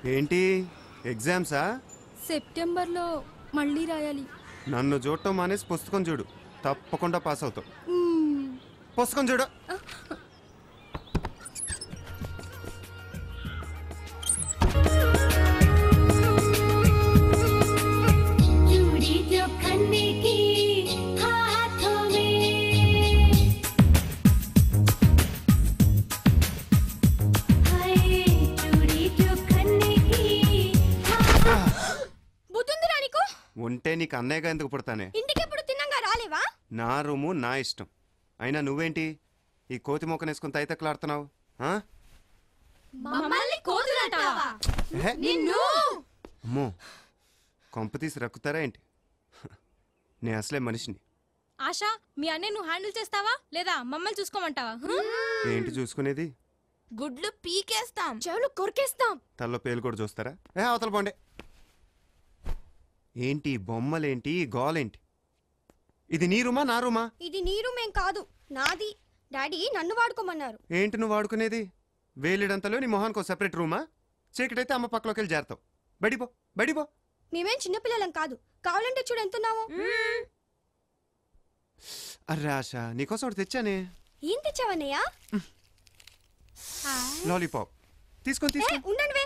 ఏంటి ఎగ్జామ్సా? సెప్టెంబర్లో మళ్ళీ రాయాలి. నన్ను చూడటం మానేసి పుస్తకం చూడు, తప్పకుండా పాస్ అవుతావు. పుస్తకం చూడు. ఉంటే నీకు అన్నయ్యగా ఎందుకు పుడతానే? ఇంటికెప్పుడు తిన్నాగా రాలేవా? నా రూము నా ఇష్టం. అయినా నువ్వేంటి ఈ కోతి మొక్కనేసుకుని తైతక్కలాడుతున్నావు? అమ్మో, కొంప తీసి రక్కుతారా ఏంటి? నేను అసలే మనిషిని. ఆశా, మీ అన్నయ్య నువ్వు హ్యాండిల్ చేస్తావా లేదా మమ్మల్ని చూసుకోమంటావా? ఏంటి చూసుకునేది? గుడ్లు పీకేస్తాం, చెవులు కొరికేస్తాం, తల్లో పేలు కూడా చూస్తారా? అవతల పోండే. ఏంటి బొమ్మలేంటి గోలేంటి? ఇది నీ రూమా నా రూమా? ఇది నీ రూమేం కాదు, నాది. డాడీ నన్ను వాడుకోమన్నారు. ఏంటి నువ్వు వాడుకునేది? వేలిడంతలో నీ మొహానికి ఒక సెపరేట్ రూమా? చీకటైతే అమ్మ పక్కలోకి వెళ్ళి చేరతావు. బడిపో బడిపో. మేమేం చిన్నపిల్లలం కాదు, కావాలంటే చూడు ఎంతున్నావు. అర్రే ఆశ, నీకోసం ఒకటి తెచ్చానే. ఏం తెచ్చావన్నయ్యా? లాలీపాప్. తీసుకొని ఉండండివే,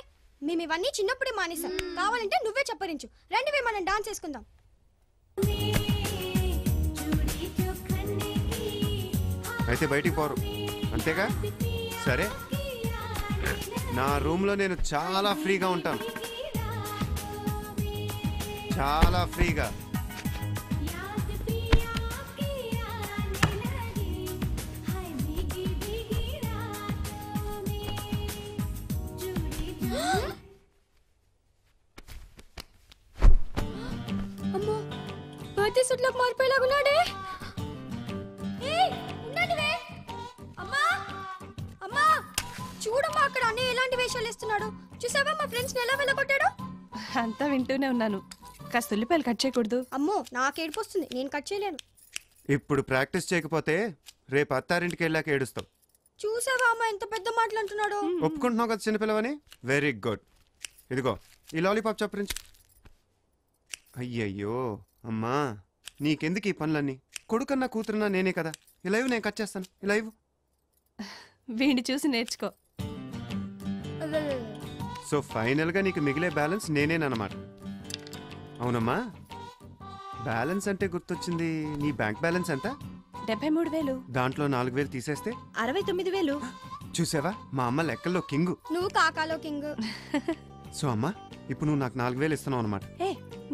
మేము ఇవన్నీ చిన్నప్పుడే మానేసాం. కావాలంటే నువ్వే చెప్పరించు. రండివే, మనం డాన్స్ చేసుకుందాం. అయితే బయటికి పోరు అంతేగా? సరే, నా రూమ్లో నేను చాలా ఫ్రీగా ఉంటాను, చాలా ఫ్రీగా. అమ్మో, బర్త్డే సూట్లోకి మారిపోయేలాగున్నాడే. అమ్మా, చూడమ్మా, అక్కడ అన్నయ్య ఎలాంటి వేషాలు ఇస్తున్నాడు. చూసావా మా ఫ్రెండ్స్ ఎలా వెళ్ళగొట్టాడు? అంతా వింటూనే ఉన్నాను. కాస్త ఉల్లిపాయలు కట్ చేయకూడదు? అమ్మో, నాకేడుపు వస్తుంది, నేను కట్ చేయలేను. ఇప్పుడు ప్రాక్టీస్ చేయకపోతే రేపు అత్తారింటికి వెళ్ళాక ఏడుస్తావు. చూసావా అమ్మా ఎంత పెద్ద మాటలు అంటున్నాడు. ఒప్పుకుంటున్నావు కదా చిన్నపిల్లవని? Very good. ఇదిగో ఈ లాలీపాప్ చప్పరించి. అయ్యయ్యో అమ్మా, నీకెందుకు ఈ పనులన్నీ? కొడుకన్నా కూతురున్నా నేనే కదా. ఈ లైవ్ నేను కట్ చేస్తాను. ఈ లైవ్ వీడిని చూసి నేర్చుకో. సో ఫైనల్గా నీకు మిగిలే బ్యాలెన్స్ నేనేనమాట. అవునమ్మా, బ్యాలెన్స్ అంటే గుర్తొచ్చింది. నీ బ్యాంక్ బ్యాలెన్స్ ఎంత? 73,000. దాంట్లో 4,000 తీసేస్తే 69,000. చూసావా, మా అమ్మ లెక్కల్లో కింగు. నువ్వు కాకాలో కింగ్. సో అమ్మా, ఇప్పుడు నువ్వు నాకు 4,000 ఇస్తున్నావు అనమాట.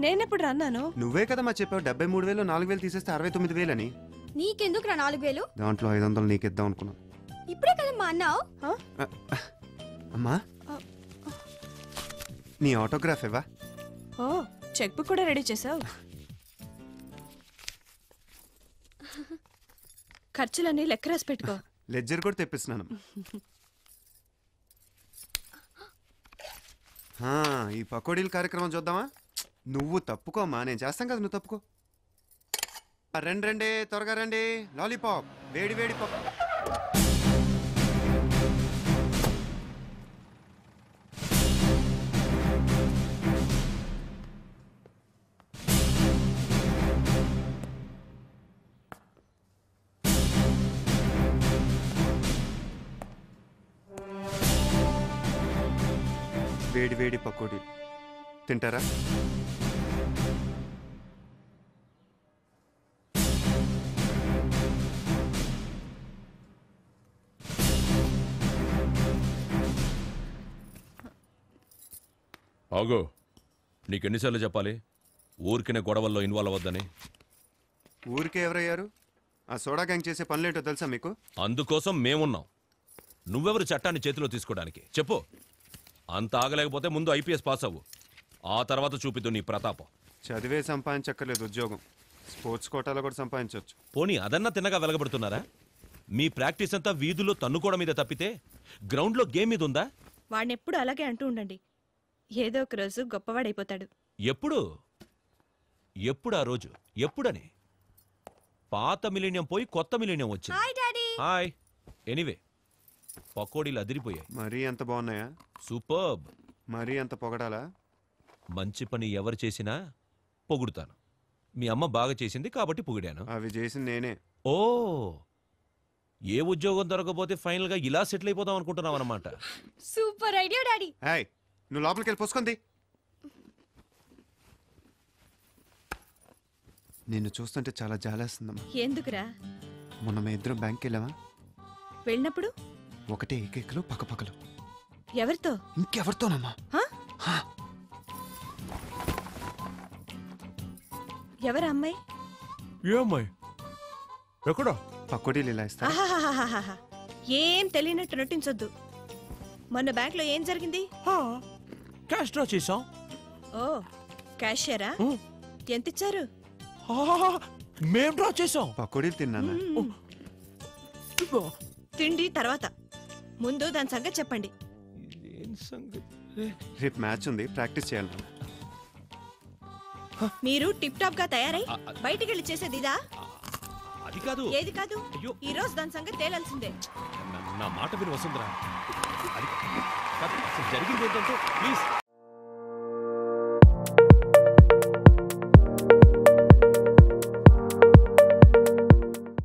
నేనెప్పుడు రన్నాను? నువ్వే కదా మా చెప్పావు 73,000 4,000 తీసేస్తే 69,000 అని. నీకెందుకు రా 4,000? దాంట్లో 500 నీకిద్దాం అనుకున్నాను. ఇప్పుడే కదా మా అన్నావు. అమ్మా, నీ ఆటోగ్రాఫ్ ఇవ్వా? ఓ, చెక్ బుక్ కూడా రెడీ చేసావు. ఖర్చులన్నీ లెక్క రాసి పెట్టుకో. లెడ్జర్ కూడా తెప్పిస్తున్నాను. ఈ పకోడీల కార్యక్రమం చూద్దామా? నువ్వు తప్పుకోమ్మా, నేను చేస్తాం కదా, నువ్వు తప్పుకో. రండి రండి, త్వరగా రండి. లాలీపాప్, వేడి వేడి పప్పు. వేడి వేడి పకోడీ తింటారా? ఆగో, నీకెన్నిసార్లు చెప్పాలి ఊరికినే గొడవల్లో ఇన్వాల్వ్ అవ్వద్దని? ఊరికే ఎవరయ్యారు? ఆ సోడా గ్యాంగ్ చేసే పనులేంటో తెలుసా మీకు? అందుకోసం మేమున్నాం. నువ్వెవరు చట్టాన్ని చేతిలో తీసుకోవడానికి? చెప్పు. అంత ఆగలేకపోతే ముందు IPS పాస్ అవ్వు, ఆ తర్వాత చూపిద్దు నీ ప్రతాపం. చదివే సంపాదించక్కర్లేదు ఉద్యోగం, స్పోర్ట్స్ కోటాలో కూడా సంపాదించవచ్చు. పోనీ అదన్నా తిన్నగా వెలగబడుతున్నారా? మీ ప్రాక్టీస్ అంతా వీధుల్లో తన్నుకోవడం మీద తప్పితే గ్రౌండ్లో గేమ్ మీద ఉందా? వాడిని ఎప్పుడు అలాగే అంటూ ఉండండి, ఏదో ఒక రోజు గొప్పవాడైపోతాడు. ఎప్పుడు ఎప్పుడు ఆ రోజు ఎప్పుడని? పాత మిలీనియం పోయి కొత్త మిలీనియం వచ్చింది. Hi daddy. హాయ్. ఎనీవే, పకోడీలు అదిరిపోయాయి. మరీ ఎంత బాగున్నాయా? సూపర్బ్. మరీ అంత పొగడాలా? మంచి పని ఎవరు చేసినా పొగుడుతాను. మీ అమ్మ బాగా చేసింది కాబట్టి పొగిడాను. అవి చేసింది నేనే. ఓ, ఏ ఉద్యోగం దొరకపోతే ఫైనల్ గా ఇలా సెటిల్ అయిపోదాం అనుకుంటున్నావు అనమాట. Super idea daddy. హాయ్, నువ్వు లోపలికి వెళ్ళి పోసుకుంది. నిన్ను చూస్తుంటే చాలా జాలేస్తుందమ్మా. ఎందుకురా? మొన్న మేము ఇద్దరం బ్యాంక్కి వెళ్ళావా? వెళ్ళినప్పుడు ఒకటే ఏకైకలు పక్కపక్కలు. ఎవరితో? ఇంకెవరితోనమ్మా? హా? హా. ఎవరా అమ్మాయి? ఏ అమ్మాయి? ఎక్కడా? పకోడీలు ఇలా ఇస్తా. ఆహాహాహాహా. ఏం తెలియనట్టు నటించొద్దు. మొన్న బ్యాంక్ లో ఏం జరిగింది? క్యాష్ డ్రా చేసాం. ఓ, క్యాషియరా? ఎంత ఇచ్చారు? మేం డ్రా చేసాం. పకోడీలు తిన్నానా? తిండి తర్వాత, ముందు దాని సంగతి చెప్పండి. రేపు మ్యాచ్ ఉంది, ప్రాక్టీస్ చేయాలి. మీరు టిప్ టాప్ గా తయారై బయటికి వెళ్ళి చేసేది ఇదా? అది కాదు. ఏది కాదు? అయ్యో. ఈ రోజు దాని సంగతి తేలాల్సిందే. నా మాట విని వసుంధరా. అది కాదు. అసలు జరిగింది ఏంటంటే ప్లీజ్